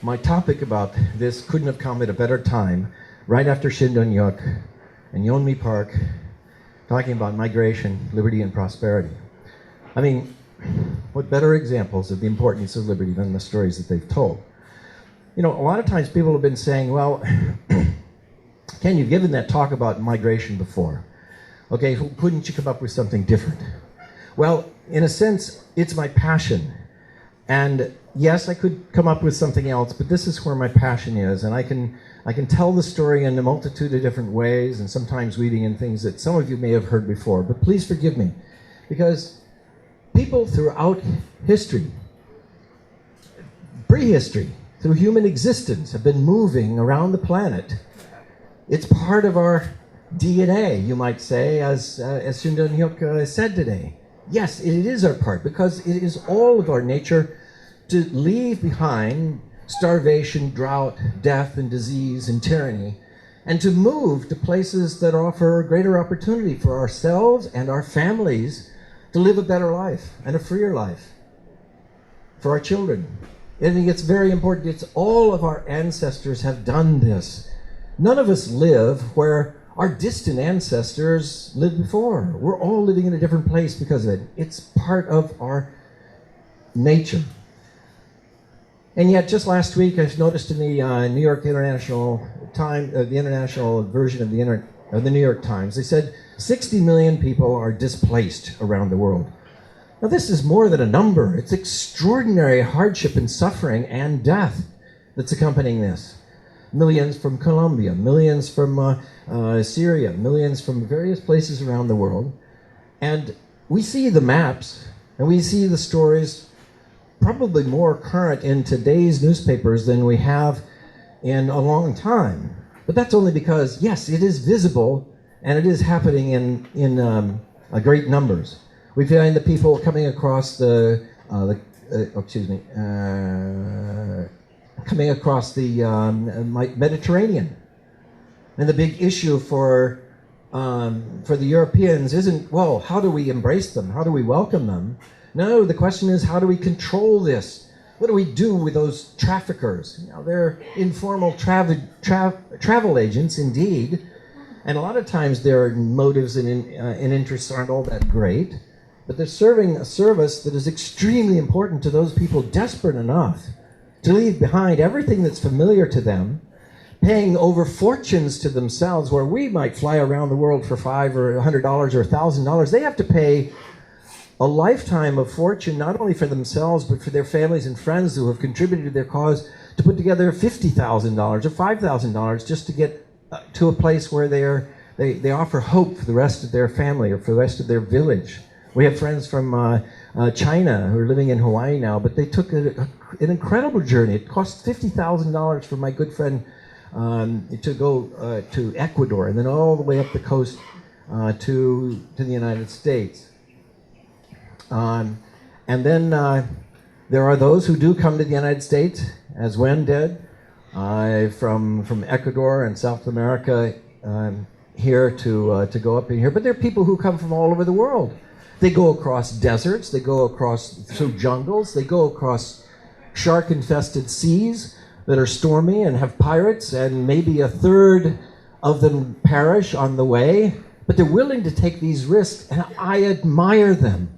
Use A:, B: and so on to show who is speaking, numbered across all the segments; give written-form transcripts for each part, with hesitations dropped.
A: My topic about this couldn't have come at a better time, right after Schindler and Yeonmi Park, talking about migration, liberty, and prosperity. I mean, what better examples of the importance of liberty than the stories that they've told? You know, a lot of times people have been saying, well, Ken, you've given that talk about migration before. Okay, couldn't you come up with something different? Well, in a sense, it's my passion. And yes, I could come up with something else, but this is where my passion is. And I can tell the story in a multitude of different ways, and sometimes weaving in things that some of you may have heard before. But please forgive me, because people throughout history, prehistory, through human existence, have been moving around the planet. It's part of our DNA, you might say, as Schindler said today. Yes, it is our part, because it is all of our nature to leave behind starvation, drought, death, and disease, and tyranny, and to move to places that offer greater opportunity for ourselves and our families to live a better life and a freer life for our children. I think it's very important. It's all of our ancestors have done this. None of us live where our distant ancestors lived before. We're all living in a different place because of it. It's part of our nature. And yet, just last week, I've noticed in the New York International Times, the international version of the New York Times, they said 60 million people are displaced around the world. Now, this is more than a number. It's extraordinary hardship and suffering and death that's accompanying this. Millions from Colombia, millions from Syria, millions from various places around the world. And we see the maps, and we see the stories probably more current in today's newspapers than we have in a long time. But that's only because, yes, it is visible, and it is happening in great numbers. We find the people coming across coming across the Mediterranean. And the big issue for the Europeans isn't, well, how do we embrace them? How do we welcome them? No, the question is, how do we control this? What do we do with those traffickers? You know, they're informal travel agents, indeed. And a lot of times their motives and interests aren't all that great. But they're serving a service that is extremely important to those people desperate enough to leave behind everything that's familiar to them, paying over fortunes to themselves, where we might fly around the world for $5 or $100 or $1,000. They have to pay a lifetime of fortune, not only for themselves, but for their families and friends who have contributed to their cause, to put together $50,000 or $5,000 just to get to a place where they offer hope for the rest of their family or for the rest of their village. We have friends from China who are living in Hawaii now, but they took an incredible journey. It cost $50,000 for my good friend to go to Ecuador and then all the way up the coast to the United States. And then there are those who do come to the United States, as Wen did, from Ecuador and South America here to go up in here. But there are people who come from all over the world. They go across deserts, they go through jungles, they go across shark-infested seas that are stormy and have pirates, and maybe a third of them perish on the way. But they're willing to take these risks, and I admire them.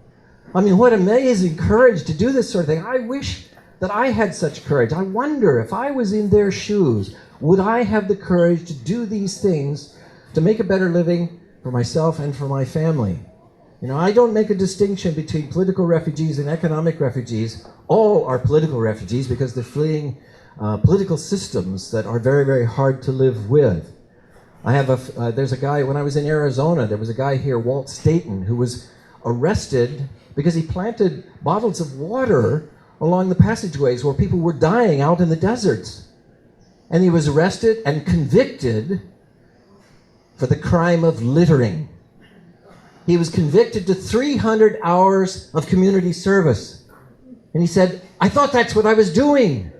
A: I mean, what amazing courage to do this sort of thing. I wish that I had such courage. I wonder if I was in their shoes, would I have the courage to do these things to make a better living for myself and for my family? You know, I don't make a distinction between political refugees and economic refugees. All are political refugees because they're fleeing political systems that are very, very hard to live with. There's a guy, when I was in Arizona, there was a guy here, Walt Staten, who was arrested because he planted bottles of water along the passageways where people were dying out in the deserts. And he was arrested and convicted for the crime of littering. He was convicted to 300 hours of community service. And he said, I thought that's what I was doing.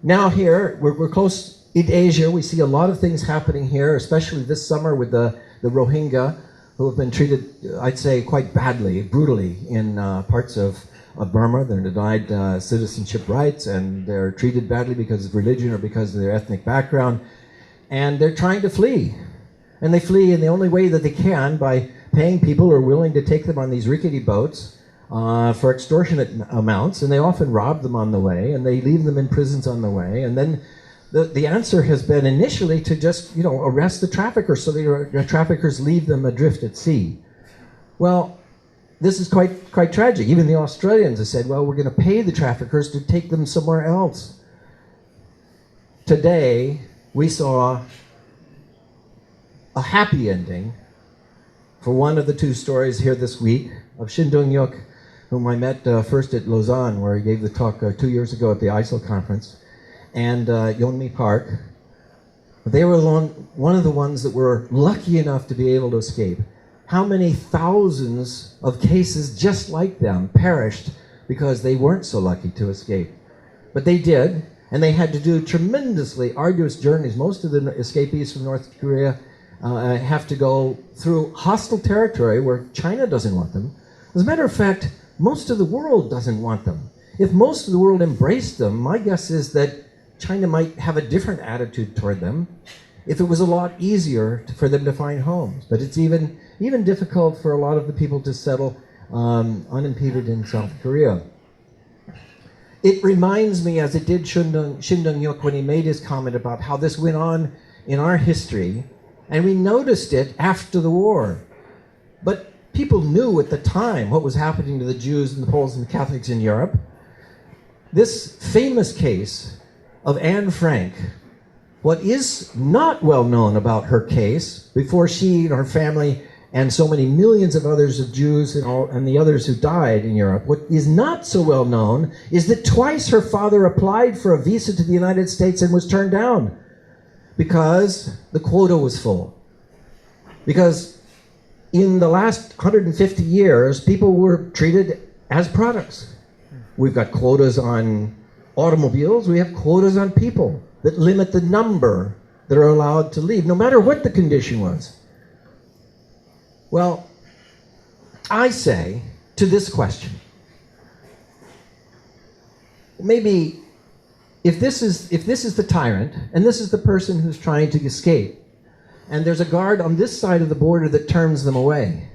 A: Now here, we're close in Asia. We see a lot of things happening here, especially this summer with the Rohingya, who have been treated, I'd say, quite badly, brutally in parts of of Burma. They're denied citizenship rights, and they're treated badly because of religion or because of their ethnic background. And they're trying to flee. And they flee in the only way that they can, by paying people who are willing to take them on these rickety boats for extortionate amounts, and they often rob them on the way, and they leave them in prisons on the way. And then the answer has been initially to just, arrest the traffickers, so the traffickers leave them adrift at sea. Well, this is quite tragic. Even the Australians have said, well, we're going to pay the traffickers to take them somewhere else. Today, we saw a happy ending for one of the two stories here this week of Shin Dong-yuk, whom I met first at Lausanne, where he gave the talk 2 years ago at the ISIL conference, and Yeonmi Park. They were one of the ones that were lucky enough to be able to escape. How many thousands of cases just like them perished because they weren't so lucky to escape? But they did, and they had to do tremendously arduous journeys. Most of the escapees from North Korea have to go through hostile territory where China doesn't want them. As a matter of fact, most of the world doesn't want them. If most of the world embraced them, my guess is that China might have a different attitude toward them if it was a lot easier for them to find homes. But it's even difficult for a lot of the people to settle unimpeded in South Korea. It reminds me, as it did Shin Dong-yuk when he made his comment about how this went on in our history, and we noticed it after the war. But people knew at the time what was happening to the Jews and the Poles and the Catholics in Europe. This famous case of Anne Frank, what is not well known about her case, before she and her family and so many millions of others of Jews and the others who died in Europe, what is not so well known is that twice her father applied for a visa to the United States and was turned down because the quota was full. Because in the last 150 years, people were treated as products. We've got quotas on automobiles, we have quotas on people that limit the number that are allowed to leave, no matter what the condition was. Well, I say to this question, maybe if this is the tyrant, and this is the person who's trying to escape, and there's a guard on this side of the border that turns them away,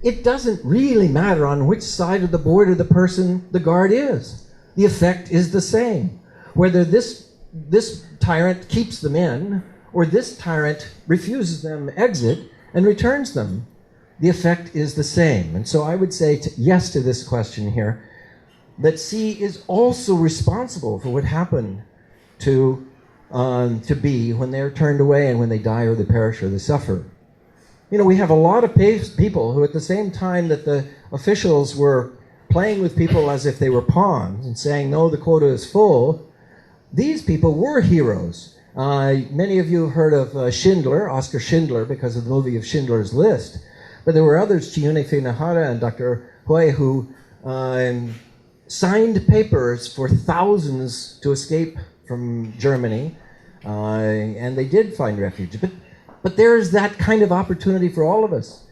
A: it doesn't really matter on which side of the border the guard is. The effect is the same. Whether this tyrant keeps them in, or this tyrant refuses them exit and returns them, the effect is the same. And so I would say yes to this question here, that C is also responsible for what happened to B when they're turned away and when they die or they perish or they suffer. We have a lot of people who, at the same time that the officials were playing with people as if they were pawns and saying, no, the quota is full, these people were heroes. Many of you have heard of Schindler, Oskar Schindler, because of the movie of Schindler's List. But there were others, Chiune Nahara and Dr. Hui, who signed papers for thousands to escape from Germany, and they did find refuge. But there's that kind of opportunity for all of us.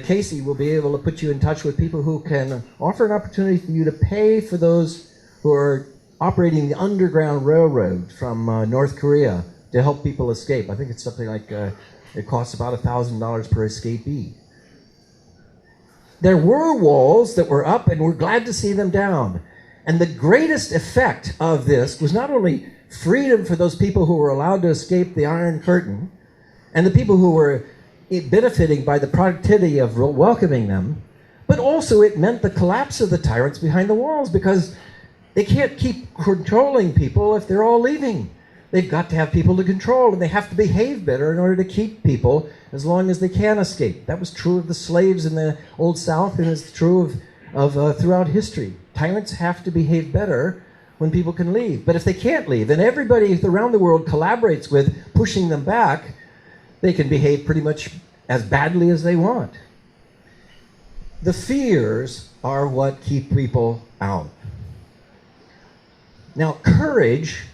A: Casey will be able to put you in touch with people who can offer an opportunity for you to pay for those who are operating the Underground Railroad from North Korea to help people escape. I think it's something like, it costs about $1,000 per escapee. There were walls that were up, and we're glad to see them down. And the greatest effect of this was not only freedom for those people who were allowed to escape the Iron Curtain, and the people who were benefiting by the productivity of welcoming them, but also it meant the collapse of the tyrants behind the walls, because they can't keep controlling people if they're all leaving. They've got to have people to control, and they have to behave better in order to keep people as long as they can escape. That was true of the slaves in the Old South, and it's true of throughout history. Tyrants have to behave better when people can leave. But if they can't leave, and everybody around the world collaborates with pushing them back, they can behave pretty much as badly as they want. The fears are what keep people out. Now, courage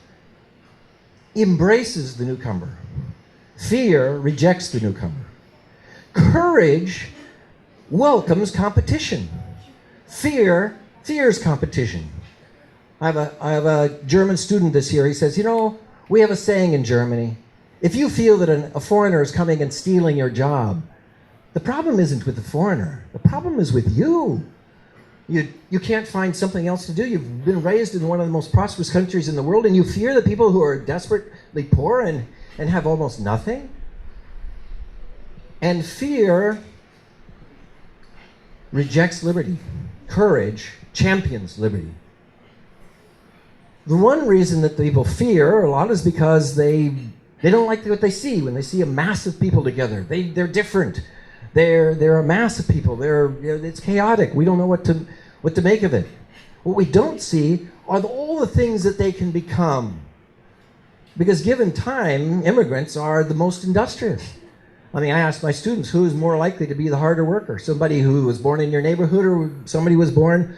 A: embraces the newcomer. Fear rejects the newcomer. Courage welcomes competition. Fear Fears competition. I have a German student this year. He says, you know, we have a saying in Germany. If you feel that a foreigner is coming and stealing your job, the problem isn't with the foreigner. The problem is with you. You can't find something else to do. You've been raised in one of the most prosperous countries in the world, and you fear the people who are desperately poor and have almost nothing. And fear rejects liberty. Courage champions liberty. The one reason that people fear a lot is because they don't like what they see when they see a mass of people together. They're different. They're a mass of people. It's chaotic. We don't know what to make of it. What we don't see are all the things that they can become. Because given time, immigrants are the most industrious. I mean, I asked my students, who is more likely to be the harder worker? Somebody who was born in your neighborhood, or somebody who was born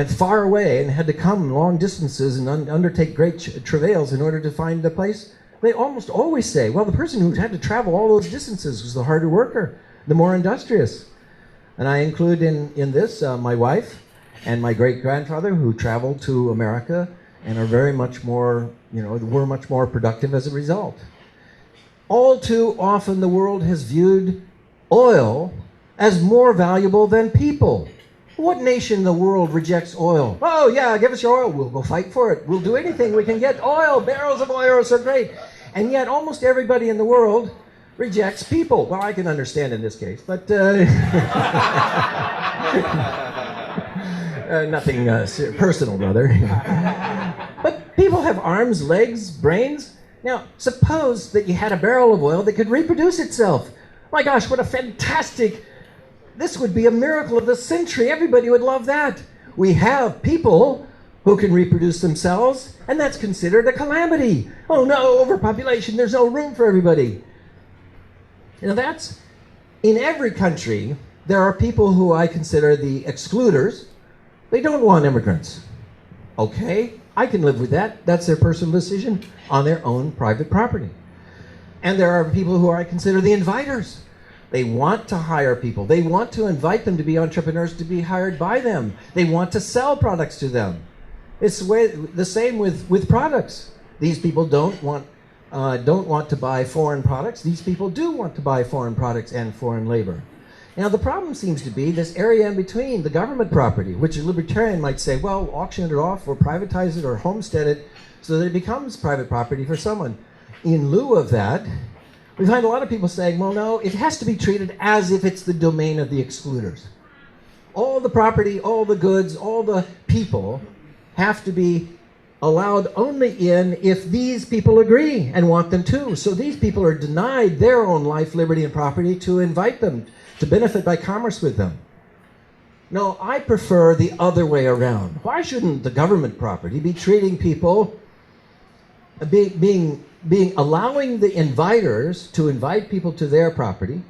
A: far away and had to come long distances and undertake great travails in order to find a place? They almost always say, well, the person who had to travel all those distances was the harder worker, the more industrious. And I include in this my wife and my great-grandfather, who traveled to America and are very much more, were much more productive as a result. All too often the world has viewed oil as more valuable than people. What nation in the world rejects oil? Oh yeah, give us your oil, we'll go fight for it. We'll do anything we can get. Oil, barrels of oil are so great. And yet almost everybody in the world rejects people. Well, I can understand in this case, but nothing personal, brother. But people have arms, legs, brains. Now, suppose that you had a barrel of oil that could reproduce itself. My gosh, what a fantastic... This would be a miracle of the century. Everybody would love that. We have people who can reproduce themselves, and that's considered a calamity. Oh no, overpopulation, there's no room for everybody. That's... In every country, there are people who I consider the excluders. They don't want immigrants. Okay, I can live with that. That's their personal decision on their own private property. And there are people who I consider the inviters. They want to hire people. They want to invite them to be entrepreneurs, to be hired by them. They want to sell products to them. It's the same with products. These people don't want to buy foreign products. These people do want to buy foreign products and foreign labor. Now, the problem seems to be this area in between, the government property, which a libertarian might say, well, auction it off or privatize it or homestead it so that it becomes private property for someone. In lieu of that, we find a lot of people saying, well, no, it has to be treated as if it's the domain of the excluders. All the property, all the goods, all the people have to be allowed only in if these people agree and want them to. So these people are denied their own life, liberty, and property to invite them to benefit by commerce with them. No, I prefer the other way around. Why shouldn't the government property be treating people, allowing the inviters to invite people to their property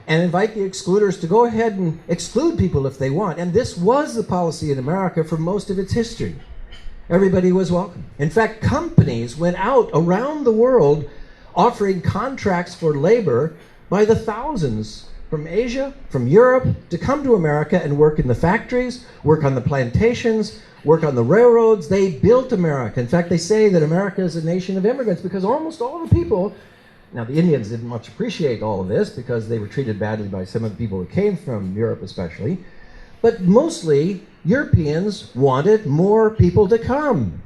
A: and invite the excluders to go ahead and exclude people if they want? And this was the policy in America for most of its history. Everybody was welcome. In fact, companies went out around the world offering contracts for labor by the thousands from Asia, from Europe, to come to America and work in the factories, work on the plantations, work on the railroads. They built America. In fact, they say that America is a nation of immigrants because almost all the people, now the Indians didn't much appreciate all of this because they were treated badly by some of the people who came from Europe especially, but mostly Europeans wanted more people to come.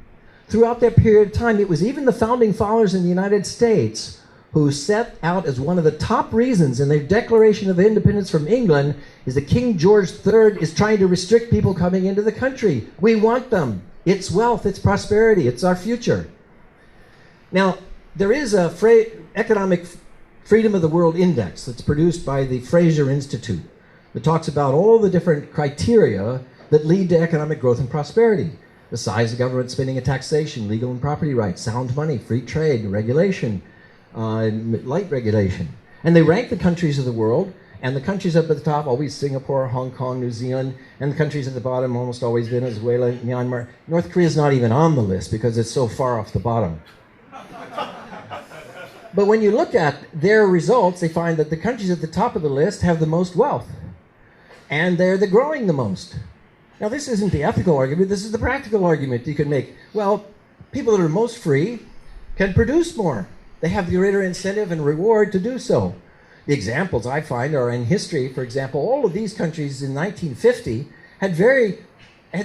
A: Throughout that period of time, it was even the founding fathers in the United States who set out as one of the top reasons in their Declaration of Independence from England is that King George III is trying to restrict people coming into the country. We want them. It's wealth, it's prosperity, it's our future. Now, there is a Economic Freedom of the World Index that's produced by the Fraser Institute that talks about all the different criteria that lead to economic growth and prosperity. The size of government spending and taxation, legal and property rights, sound money, free trade, regulation, light regulation. And they rank the countries of the world, and the countries up at the top, always Singapore, Hong Kong, New Zealand, and the countries at the bottom, almost always Venezuela, Myanmar. North Korea is not even on the list because it's so far off the bottom. But when you look at their results, they find that the countries at the top of the list have the most wealth, and they're growing the most. Now, this isn't the ethical argument, this is the practical argument you can make. Well, people that are most free can produce more. They have the greater incentive and reward to do so. The examples I find are in history. For example, all of these countries in 1950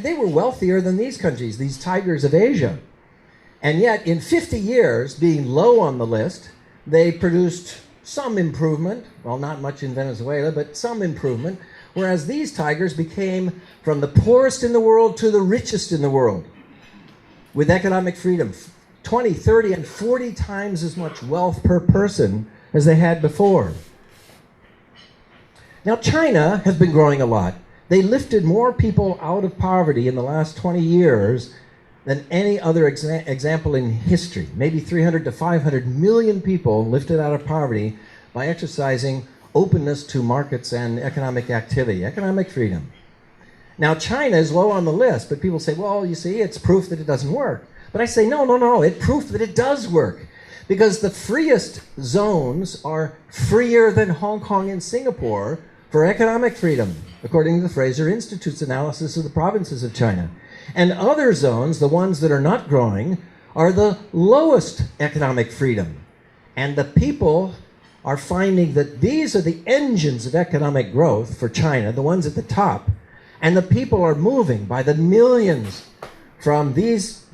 A: they were wealthier than these countries, these tigers of Asia. And yet, in 50 years, being low on the list, they produced some improvement. Well, not much in Venezuela, but some improvement. Whereas these tigers became from the poorest in the world to the richest in the world with economic freedom. 20, 30, and 40 times as much wealth per person as they had before. Now, China has been growing a lot. They lifted more people out of poverty in the last 20 years than any other example in history. Maybe 300 to 500 million people lifted out of poverty by exercising openness to markets and economic activity, economic freedom. Now, China is low on the list, but people say, well, you see, it's proof that it doesn't work. But I say, no, it's proof that it does work. Because the freest zones are freer than Hong Kong and Singapore for economic freedom, according to the Fraser Institute's analysis of the provinces of China. And other zones, the ones that are not growing, are the lowest economic freedom. And the people are finding that these are the engines of economic growth for China, the ones at the top. And the people are moving by the millions from these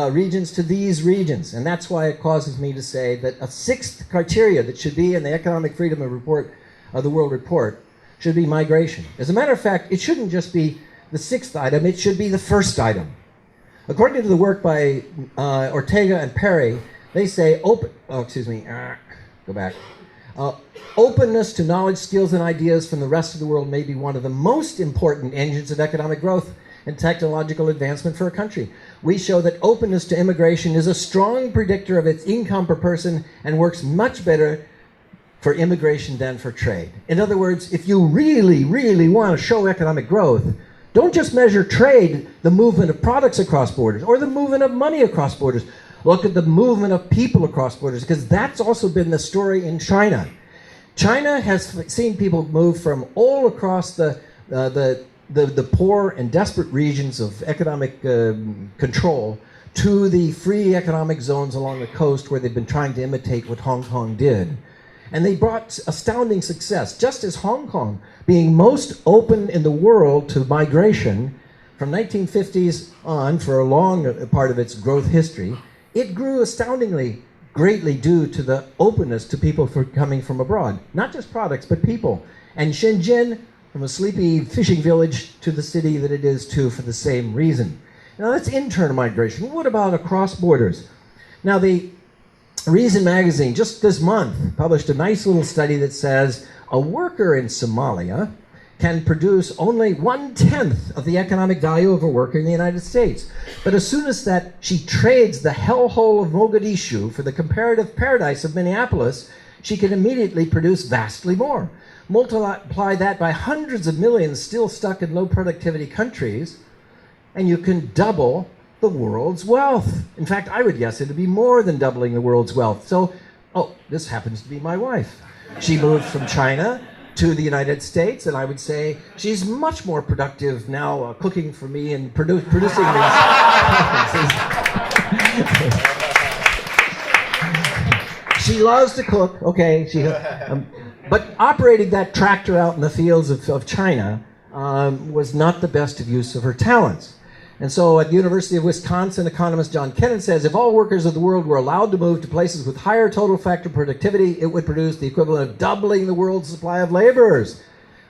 A: regions to these regions. And that's why it causes me to say that a sixth criteria that should be in the Economic Freedom Report of the World Report should be migration. As a matter of fact, it shouldn't just be the sixth item, it should be the first item. According to the work by Ortega and Perry, they say openness to knowledge, skills, and ideas from the rest of the world may be one of the most important engines of economic growth and technological advancement for a country. We show that openness to immigration is a strong predictor of its income per person and works much better for immigration than for trade. In other words, if you really, really want to show economic growth, don't just measure trade, the movement of products across borders, or the movement of money across borders. Look at the movement of people across borders, because that's also been the story in China. China has seen people move from all across the poor and desperate regions of economic control to the free economic zones along the coast where they've been trying to imitate what Hong Kong did. And they brought astounding success, just as Hong Kong, being most open in the world to migration from 1950s on for a long part of its growth history, it grew astoundingly greatly due to the openness to people coming from abroad. Not just products, but people. And Shenzhen, from a sleepy fishing village to the city that it is too, for the same reason. Now that's internal migration. What about across borders? Now the Reason magazine just this month published a nice little study that says a worker in Somalia can produce only 1/10 of the economic value of a worker in the United States. But as soon as that she trades the hellhole of Mogadishu for the comparative paradise of Minneapolis, she can immediately produce vastly more. Multiply that by hundreds of millions still stuck in low productivity countries, and you can double the world's wealth. In fact, I would guess it would be more than doubling the world's wealth. So, this happens to be my wife. She moved from China to the United States, and I would say she's much more productive now cooking for me and producing these. She loves to cook, okay. But operating that tractor out in the fields of China was not the best of use of her talents. And so at the University of Wisconsin, economist John Kennan says, if all workers of the world were allowed to move to places with higher total factor productivity, it would produce the equivalent of doubling the world's supply of laborers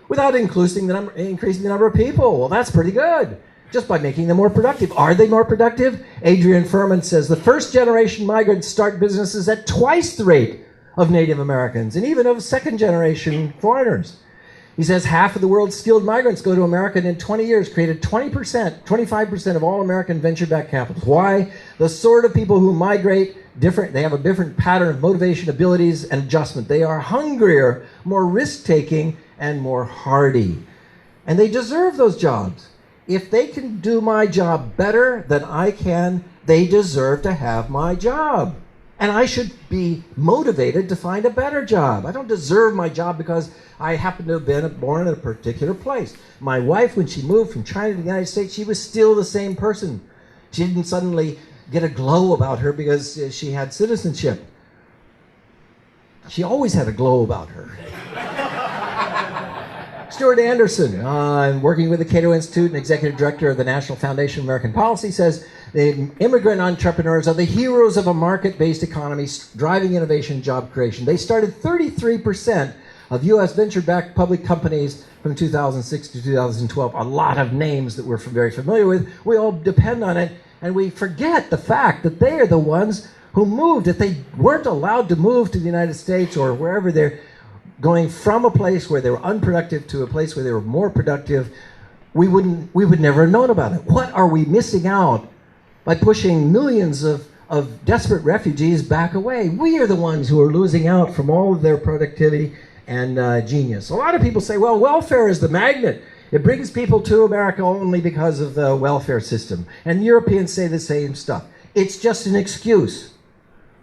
A: without increasing the number of people. Well, that's pretty good, just by making them more productive. Are they more productive? Adrian Furman says the first generation migrants start businesses at twice the rate of Native Americans and even of second generation foreigners. He says half of the world's skilled migrants go to America and in 20 years created 25% of all American venture-backed capital. Why? The sort of people who migrate, they have a different pattern of motivation, abilities, and adjustment. They are hungrier, more risk-taking, and more hardy. And they deserve those jobs. If they can do my job better than I can, they deserve to have my job. And I should be motivated to find a better job. I don't deserve my job because I happen to have been born in a particular place. My wife, when she moved from China to the United States, she was still the same person. She didn't suddenly get a glow about her because she had citizenship. She always had a glow about her. Stewart Anderson, working with the Cato Institute and executive director of the National Foundation of American Policy, says the immigrant entrepreneurs are the heroes of a market-based economy driving innovation and job creation. They started 33% of U.S. venture-backed public companies from 2006 to 2012. A lot of names that we're very familiar with. We all depend on it, and we forget the fact that they are the ones who moved. If they weren't allowed to move to the United States or wherever they're going from a place where they were unproductive to a place where they were more productive, we would never have known about it. What are we missing out by pushing millions of desperate refugees back away? We are the ones who are losing out from all of their productivity and genius. A lot of people say, well, welfare is the magnet. It brings people to America only because of the welfare system. And Europeans say the same stuff. It's just an excuse.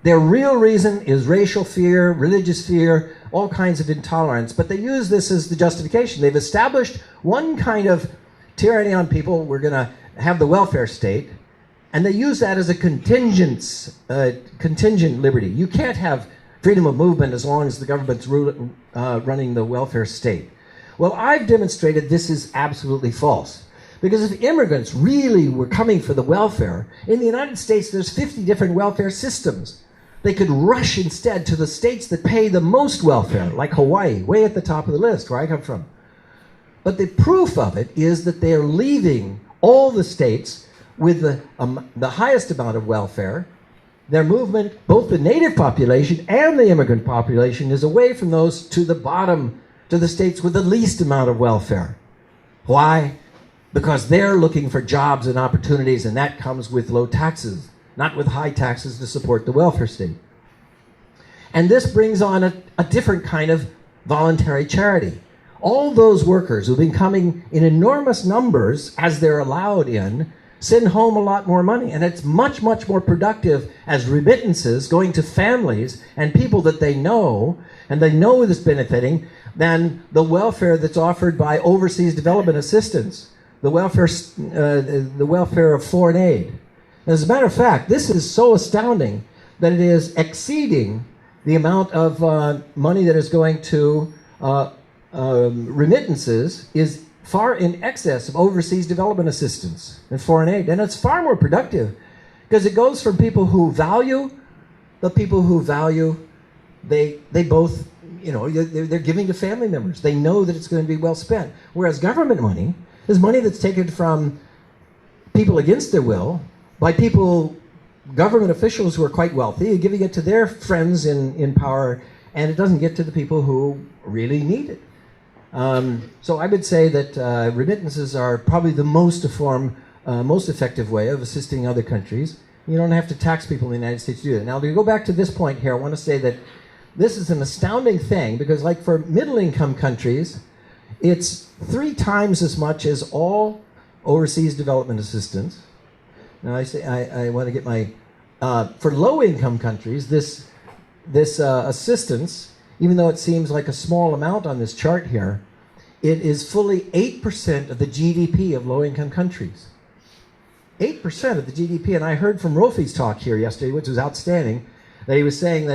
A: Their real reason is racial fear, religious fear, all kinds of intolerance, but they use this as the justification. They've established one kind of tyranny on people. We're going to have the welfare state, and they use that as a contingent liberty. You can't have freedom of movement as long as the government's running the welfare state. Well, I've demonstrated this is absolutely false. Because if immigrants really were coming for the welfare, in the United States there's 50 different welfare systems. They could rush instead to the states that pay the most welfare, like Hawaii, way at the top of the list, where I come from. But the proof of it is that they're leaving all the states with the highest amount of welfare. Their movement, both the native population and the immigrant population, is away from those to the bottom, to the states with the least amount of welfare. Why? Because they're looking for jobs and opportunities, and that comes with low taxes, not with high taxes to support the welfare state. And this brings on a different kind of voluntary charity. All those workers who've been coming in enormous numbers as they're allowed in send home a lot more money, and it's much, much more productive as remittances going to families and people that they know, and they know is benefiting, than the welfare that's offered by overseas development assistance. The welfare of foreign aid. As a matter of fact, this is so astounding that it is exceeding the amount of money that is going to remittances is far in excess of overseas development assistance and foreign aid. And it's far more productive because it goes from people who value, they both, they're giving to family members. They know that it's going to be well spent. Whereas government money is money that's taken from people against their will by government officials who are quite wealthy, giving it to their friends in power, and it doesn't get to the people who really need it. So I would say that remittances are probably the most effective way of assisting other countries. You don't have to tax people in the United States to do that. Now, to go back to this point here, I want to say that this is an astounding thing because, like for middle-income countries, it's 3 times as much as all overseas development assistance. Now I want to get my for low-income countries, this assistance, even though it seems like a small amount on this chart here, it is fully 8% of the GDP of low-income countries. 8% of the GDP, and I heard from Rofi's talk here yesterday, which was outstanding, that he was saying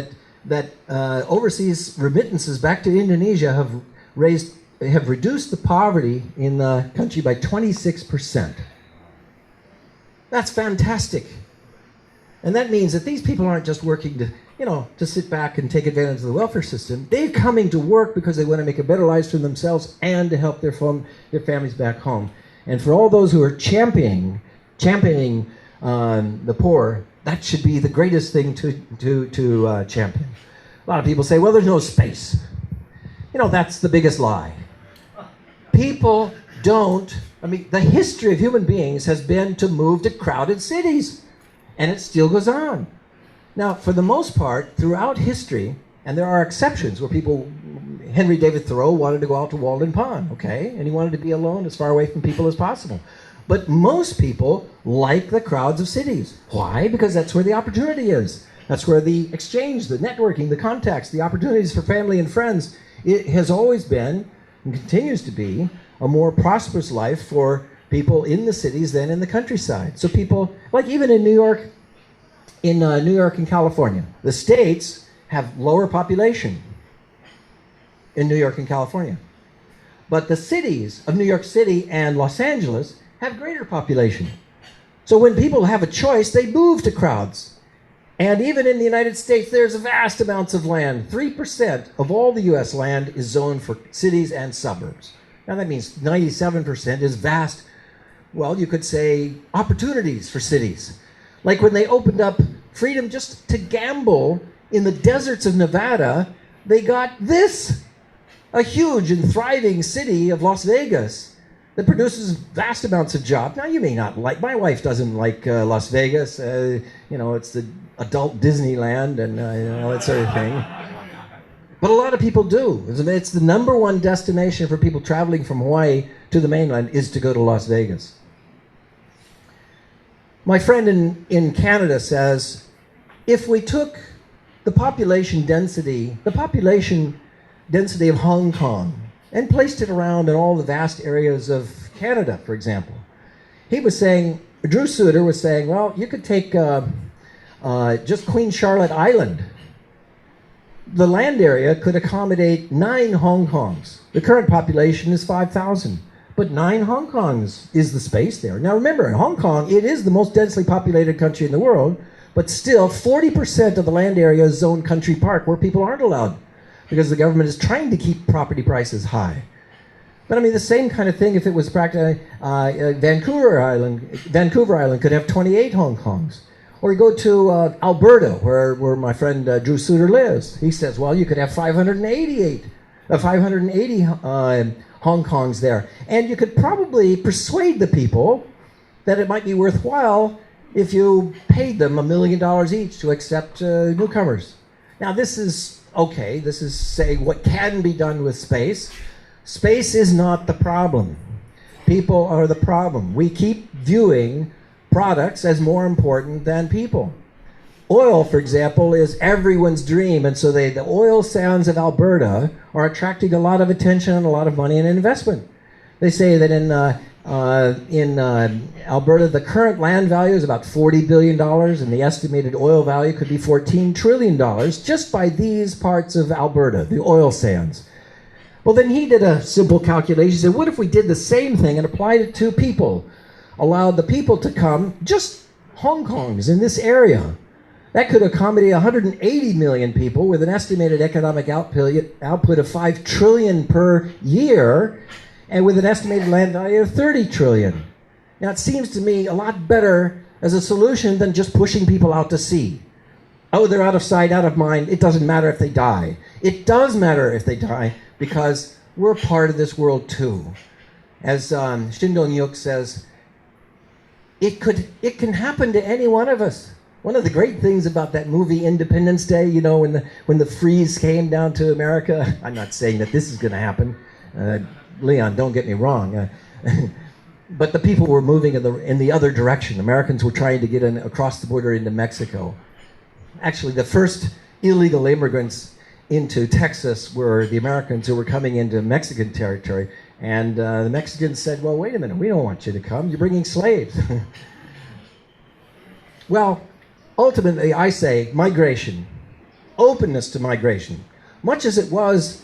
A: that overseas remittances back to Indonesia have reduced the poverty in the country by 26%. That's fantastic. And that means that these people aren't just working to sit back and take advantage of the welfare system. They're coming to work because they want to make a better life for themselves and to help their families back home. And for all those who are championing the poor, that should be the greatest thing to champion. A lot of people say, well, there's no space. That's the biggest lie. People don't, the history of human beings has been to move to crowded cities, and it still goes on. Now, for the most part, throughout history, and there are exceptions where Henry David Thoreau wanted to go out to Walden Pond, okay? And he wanted to be alone as far away from people as possible. But most people like the crowds of cities. Why? Because that's where the opportunity is. That's where the exchange, the networking, the contacts, the opportunities for family and friends, it has always been and continues to be a more prosperous life for people in the cities than in the countryside. So people, like even in New York and California, the states have lower population in New York and California. But the cities of New York City and Los Angeles have greater population. So when people have a choice, they move to crowds. And even in the United States, there's vast amounts of land. 3% of all the US land is zoned for cities and suburbs. Now that means 97% is vast, well, you could say, opportunities for cities. Like when they opened up freedom just to gamble in the deserts of Nevada, they got this, a huge and thriving city of Las Vegas that produces vast amounts of jobs. Now, you may not like, my wife doesn't like Las Vegas. It's the adult Disneyland and that sort of thing. But a lot of people do. It's the number one destination for people traveling from Hawaii to the mainland is to go to Las Vegas. My friend in Canada says, if we took the population density of Hong Kong and placed it around in all the vast areas of Canada, for example, he was saying, Drew Suter was saying, well, you could take just Queen Charlotte Island. The land area could accommodate 9 Hong Kongs. The current population is 5,000. But 9 Hong Kongs is the space there. Now remember, in Hong Kong, it is the most densely populated country in the world, but still 40% of the land area is zoned country park where people aren't allowed because the government is trying to keep property prices high. But I mean, the same kind of thing if it was practically Vancouver Island could have 28 Hong Kongs. Or you go to Alberta, where my friend Drew Suter lives. He says, well, you could have 580 Hong Kongs there. And you could probably persuade the people that it might be worthwhile if you paid them $1 million each to accept newcomers. Now, this is okay. This is saying what can be done with space. Space is not the problem. People are the problem. We keep viewing products as more important than people. Oil, for example, is everyone's dream, and so the oil sands of Alberta are attracting a lot of attention and a lot of money and investment. They say that in Alberta, the current land value is about $40 billion, and the estimated oil value could be $14 trillion just by these parts of Alberta, the oil sands. Well, then he did a simple calculation. He said, what if we did the same thing and applied it to people? Allowed the people to come, just Hong Kongs in this area. That could accommodate 180 million people with an estimated economic output of 5 trillion per year, and with an estimated land value of 30 trillion. Now, it seems to me a lot better as a solution than just pushing people out to sea. Oh, they're out of sight, out of mind. It doesn't matter if they die. It does matter if they die because we're part of this world too. As Shin Dong-yuk says, it can happen to any one of us. One of the great things about that movie Independence Day, you know, when the freeze came down to America, I'm not saying that this is going to happen. Leon, don't get me wrong. But the people were moving in the other direction. Americans were trying to get across the border into Mexico. Actually, the first illegal immigrants into Texas were the Americans who were coming into Mexican territory. And the Mexicans said, well, wait a minute, we don't want you to come. You're bringing slaves. Well, ultimately, I say migration, openness to migration, much as it was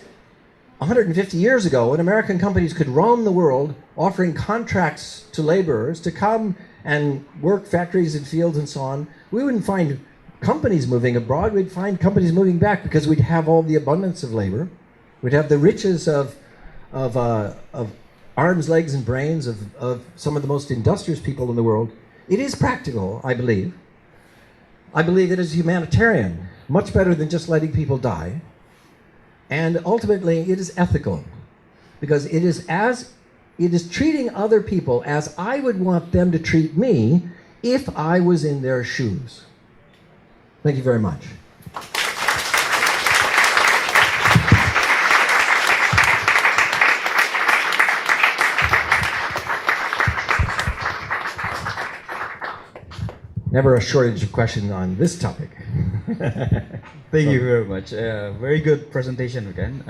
A: 150 years ago when American companies could roam the world offering contracts to laborers to come and work factories and fields and so on. We wouldn't find companies moving abroad. We'd find companies moving back because we'd have all the abundance of labor. We'd have the riches of arms, legs, and brains of some of the most industrious people in the world. It is practical, I believe. I believe it is humanitarian, much better than just letting people die. And ultimately, it is ethical, because it is treating other people as I would want them to treat me if I was in their shoes. Thank you very much. Never a shortage of questions on this topic.
B: Thank you very much. Very good presentation again.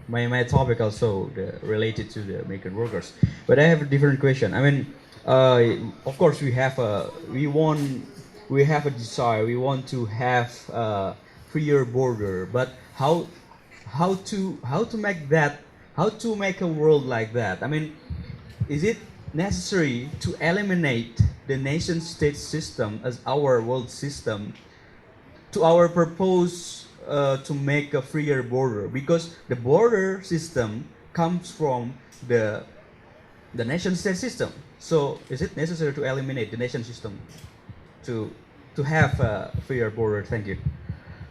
B: My topic also related to the migrant workers, but I have a different question. I mean, of course we have a desire. We want to have a freer border, but how to make that, how to make a world like that? I mean, is it necessary to eliminate the nation state system as our world system to our purpose to make a freer border? Because the border system comes from the nation state system. So is it necessary to eliminate the nation system to have a freer border? Thank you.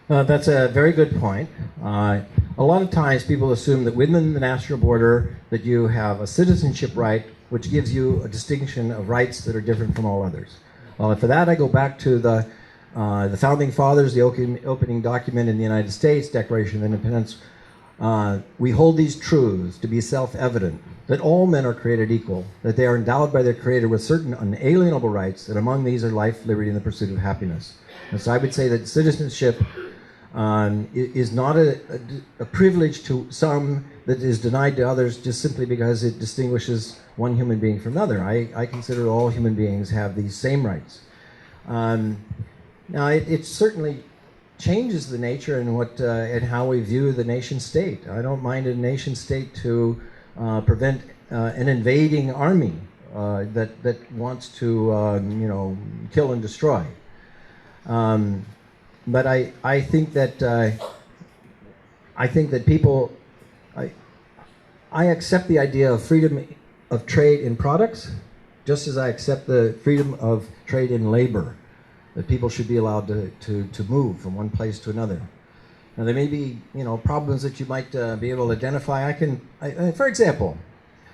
A: That's a very good point. A lot of times people assume that within the national border that you have a citizenship right which gives you a distinction of rights that are different from all others. For that I go back to the Founding Fathers, the opening document in the United States, Declaration of Independence. We hold these truths to be self-evident, that all men are created equal, that they are endowed by their Creator with certain unalienable rights, and among these are life, liberty, and the pursuit of happiness. And so I would say that citizenship is not a privilege to some that is denied to others just simply because it distinguishes one human being from another. I consider all human beings have these same rights. Now, it certainly changes the nature and how we view the nation state. I don't mind a nation state to prevent an invading army that wants to, kill and destroy. But I think that people, I accept the idea of freedom of trade in products, just as I accept the freedom of trade in labor. That people should be allowed to move from one place to another. Now there may be problems that you might be able to identify. For example,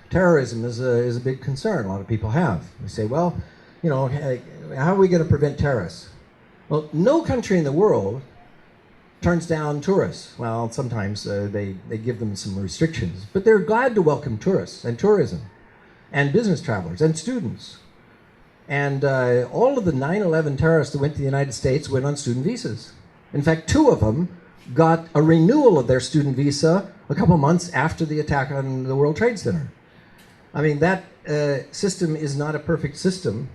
A: terrorism is a big concern. A lot of people have. They say, well, how are we going to prevent terrorists? Well, no country in the world turns down tourists. Well, sometimes they give them some restrictions, but they're glad to welcome tourists and tourism, and business travelers and students. And all of the 9/11 terrorists that went to the United States went on student visas. In fact, 2 of them got a renewal of their student visa a couple months after the attack on the World Trade Center. I mean, that system is not a perfect system.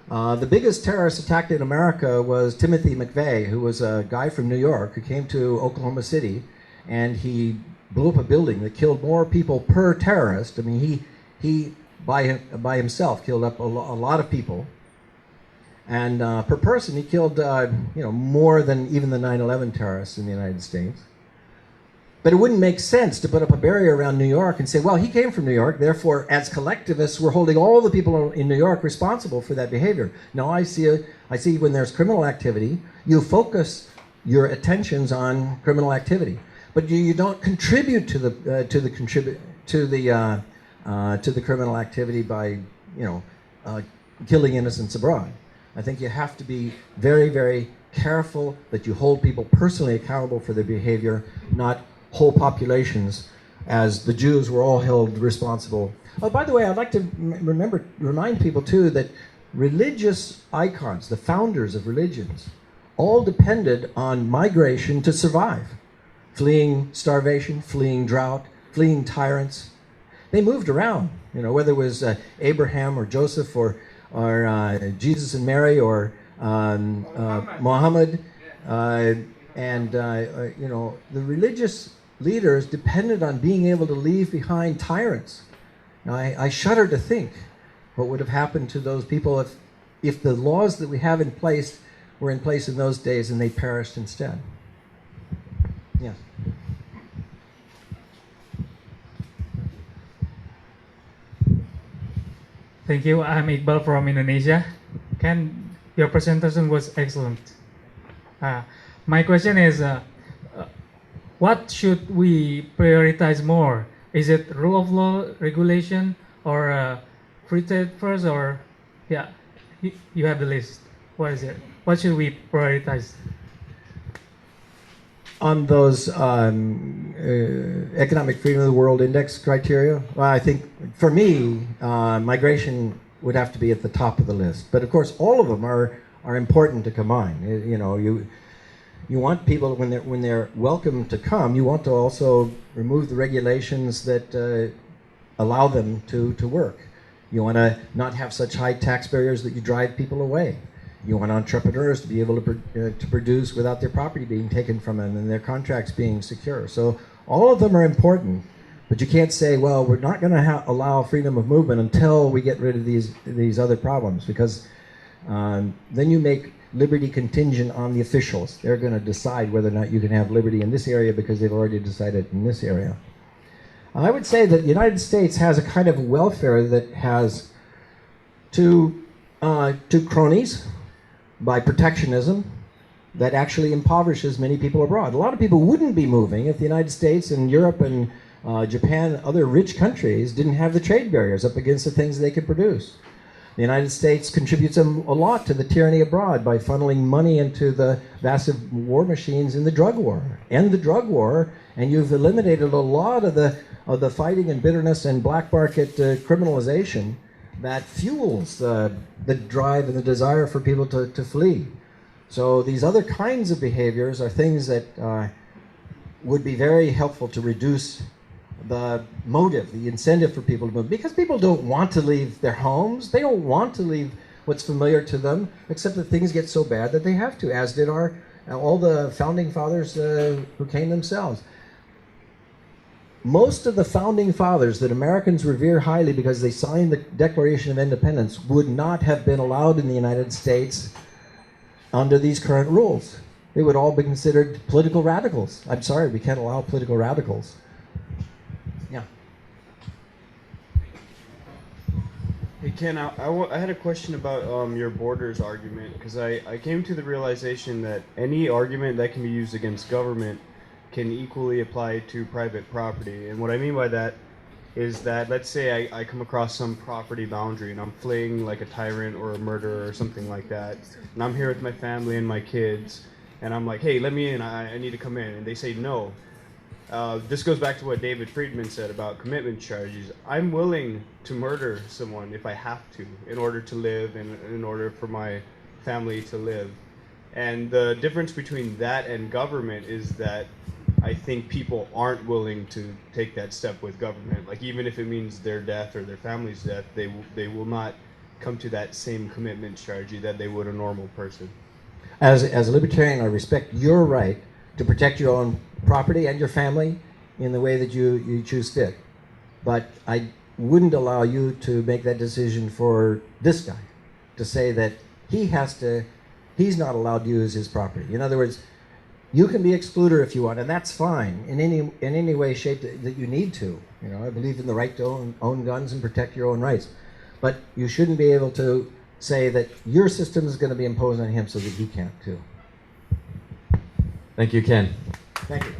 A: The biggest terrorist attack in America was Timothy McVeigh, who was a guy from New York who came to Oklahoma City, and he blew up a building that killed more people per terrorist. I mean, he by himself killed up a lot of people, and per person he killed more than even the 9/11 terrorists in the United States. But it wouldn't make sense to put up a barrier around New York and say, well, he came from New York, therefore as collectivists we're holding all the people in New York responsible for that behavior. No, I see when there's criminal activity, you focus your attentions on criminal activity, but you don't contribute to the criminal activity by killing innocents abroad. I think you have to be very, very careful that you hold people personally accountable for their behavior, not whole populations, as the Jews were all held responsible. Oh, by the way, I'd like to remind people too that religious icons, the founders of religions, all depended on migration to survive, fleeing starvation, fleeing drought, fleeing tyrants. They moved around, whether it was Abraham or Joseph or Jesus and Mary or Muhammad, the religious leaders depended on being able to leave behind tyrants. Now, I shudder to think what would have happened to those people if the laws that we have in place were in place in those days and they perished instead. Yes.
C: Thank you. I'm Iqbal from Indonesia. Your presentation was excellent. My question is, what should we prioritize more? Is it rule of law, regulation, or free trade first? Or you have the list. What is it? What should we prioritize?
A: On those economic freedom of the world index criteria, well, I think for me, migration would have to be at the top of the list. But of course, all of them are important to combine. You want people, when they're welcome to come, you want to also remove the regulations that allow them to work. You want to not have such high tax barriers that you drive people away. You want entrepreneurs to be able to produce without their property being taken from them and their contracts being secure. So all of them are important, but you can't say, well, we're not going to allow freedom of movement until we get rid of these other problems, because then you make liberty contingent on the officials. They're going to decide whether or not you can have liberty in this area because they've already decided in this area. I would say that the United States has a kind of welfare that has two cronies by protectionism that actually impoverishes many people abroad. A lot of people wouldn't be moving if the United States and Europe and Japan and other rich countries didn't have the trade barriers up against the things they could produce. The United States contributes a lot to the tyranny abroad by funneling money into the massive war machines in the drug war. End the drug war, and you've eliminated a lot of the fighting and bitterness and black market criminalization that fuels the drive and the desire for people to flee. So these other kinds of behaviors are things that would be very helpful to reduce the motive, the incentive for people to move, because people don't want to leave their homes. They don't want to leave what's familiar to them, except that things get so bad that they have to, as did all the founding fathers who came themselves. Most of the founding fathers that Americans revere highly because they signed the Declaration of Independence would not have been allowed in the United States under these current rules. They would all be considered political radicals. I'm sorry, we can't allow political radicals. Yeah.
D: Hey Ken, I had a question about your borders argument, because I came to the realization that any argument that can be used against government can equally apply to private property. And what I mean by that is that, let's say I come across some property boundary and I'm fleeing like a tyrant or a murderer or something like that, and I'm here with my family and my kids, and I'm like, hey, let me in, I need to come in, and they say no. This goes back to what David Friedman said about commitment strategies. I'm willing to murder someone if I have to, in order to live and in order for my family to live. And the difference between that and government is that I think people aren't willing to take that step with government. Like, even if it means their death or their family's death, they will not come to that same commitment strategy that they would a normal person.
A: As a libertarian, I respect your right to protect your own property and your family in the way that you choose fit. But I wouldn't allow you to make that decision for this guy, to say that he's not allowed to use his property. In other words, you can be excluder if you want, and that's fine in any way, shape that you need to. You know, I believe in the right to own guns and protect your own rights. But you shouldn't be able to say that your system is going to be imposed on him so that he can't too.
E: Thank you, Ken.
A: Thank you.